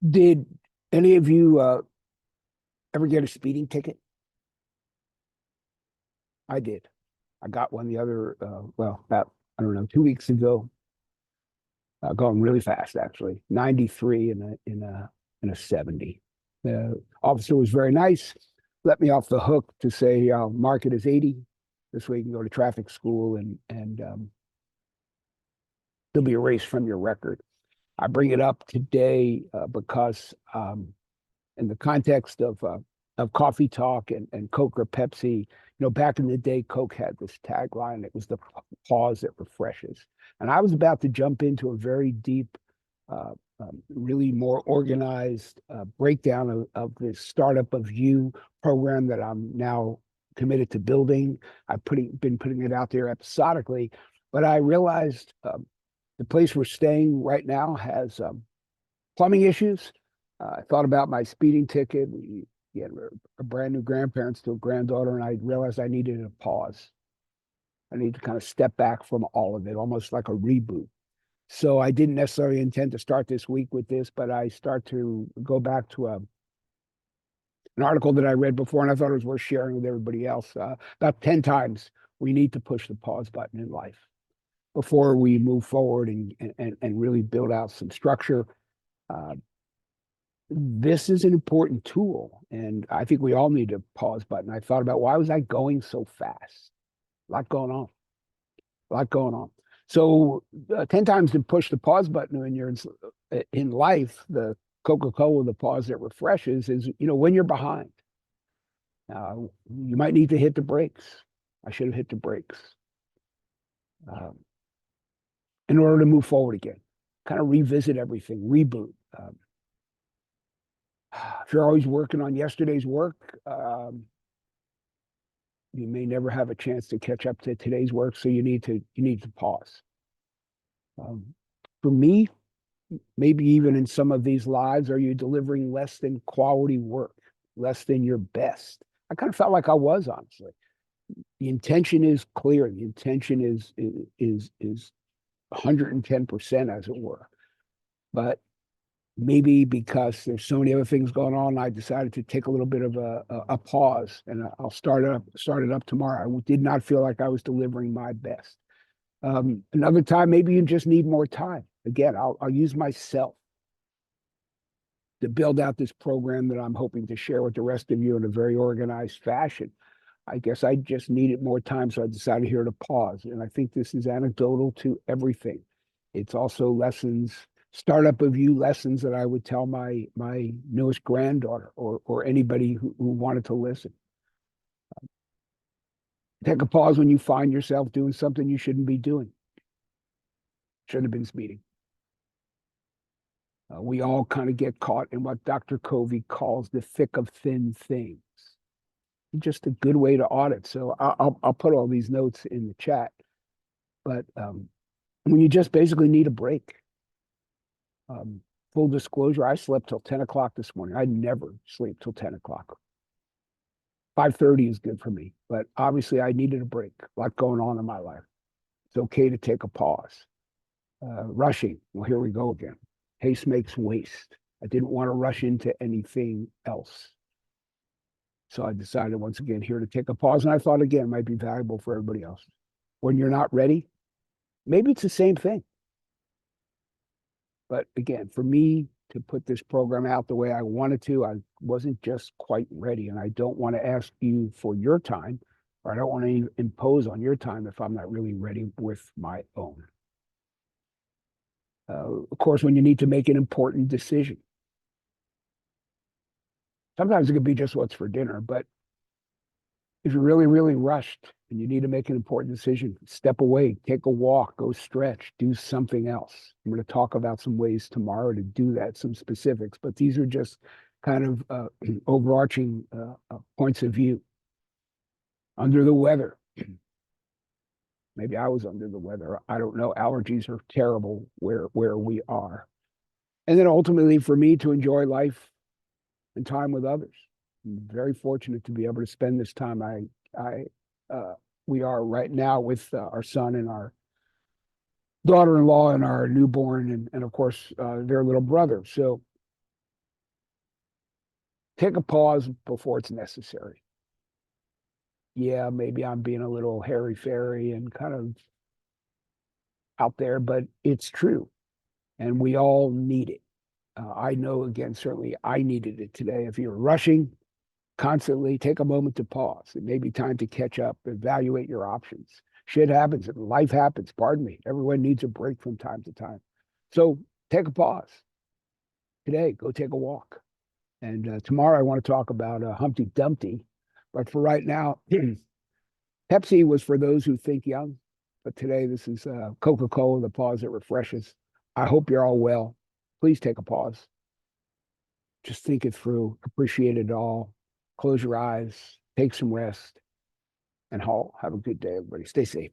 Did any of you ever get a speeding ticket? I did. I got one the other, about, I don't know, 2 weeks ago, going really fast, actually, 93 in a 70. The officer was very nice, let me off the hook to say, mark it as 80. This way you can go to traffic school and there'll be erased from your record. I bring it up today because in the context of Coffee Talk and Coke or Pepsi, back in the day, Coke had this tagline. It was the pause that refreshes. And I was about to jump into a very deep, really more organized breakdown of the Startup of You program that I'm now committed to building. Been putting it out there episodically, but I realized the place we're staying right now has plumbing issues. I thought about my speeding ticket. We had a brand new grandparents to a granddaughter, and I realized I needed a pause. I need to kind of step back from all of it, almost like a reboot. So I didn't necessarily intend to start this week with this, but I start to go back to an article that I read before, and I thought it was worth sharing with everybody else. About 10 times we need to push the pause button in life before we move forward and really build out some structure. Uh, this is an important tool, and I think we all need a pause button. I thought about, why was I going so fast? A lot going on, a lot going on. So 10 times to push the pause button when you're in life, the Coca-Cola, the pause that refreshes is, when you're behind. You might need to hit the brakes. I should have hit the brakes in order to move forward again, kind of revisit everything, reboot. If you're always working on yesterday's work, you may never have a chance to catch up to today's work. So you need to pause. For me, maybe even in some of these lives, are you delivering less than quality work, less than your best? I kind of felt like I was, honestly. The intention is clear. The intention is 110%, as it were. But maybe because there's so many other things going on, I decided to take a little bit of a pause, and I'll start it up tomorrow. I did not feel like I was delivering my best. Another time, maybe you just need more time. Again, I'll use myself to build out this program that I'm hoping to share with the rest of you in a very organized fashion. I guess I just needed more time, so I decided here to pause. And I think this is anecdotal to everything. It's also lessons, startup of you lessons that I would tell my newest granddaughter or anybody who wanted to listen. Take a pause when you find yourself doing something you shouldn't be doing. Shouldn't have been speeding. We all kind of get caught in what Dr. Covey calls the thick of thin things. Just a good way to audit. So I'll put all these notes in the chat. But when you just basically need a break, full disclosure, I slept till 10 o'clock this morning. I never sleep till 10 o'clock. 5:30 is good for me, but obviously I needed a break. A lot going on in my life. It's okay to take a pause. Rushing. Well, here we go again. Haste makes waste. I didn't want to rush into anything else. So I decided once again here to take a pause. And I thought, again, it might be valuable for everybody else. When you're not ready, maybe it's the same thing. But again, for me to put this program out the way I wanted to, I wasn't just quite ready. And I don't want to ask you for your time, or I don't want to impose on your time if I'm not really ready with my own. Of course, when you need to make an important decision, sometimes it could be just what's for dinner, but if you're really, really rushed and you need to make an important decision, step away, take a walk, go stretch, do something else. I'm going to talk about some ways tomorrow to do that, some specifics, but these are just kind of overarching points of view. Under the weather. Maybe I was under the weather. I don't know. Allergies are terrible where we are. And then ultimately for me to enjoy life and time with others. I'm very fortunate to be able to spend this time. We are right now with our son and our daughter-in-law and our newborn and of course their little brother. So Take a pause before it's necessary. Yeah, maybe I'm being a little hairy-fairy and kind of out there, but it's true. And we all need it. I know, again, certainly I needed it today. If you're rushing constantly, take a moment to pause. It may be time to catch up, evaluate your options. Shit happens, life happens, pardon me. Everyone needs a break from time to time. So take a pause. Today, go take a walk. And tomorrow I want to talk about Humpty Dumpty. But for right now, Pepsi was for those who think young. But today, this is Coca-Cola, the pause that refreshes. I hope you're all well. Please take a pause. Just think it through, appreciate it all. Close your eyes, take some rest, and have a good day, everybody. Stay safe.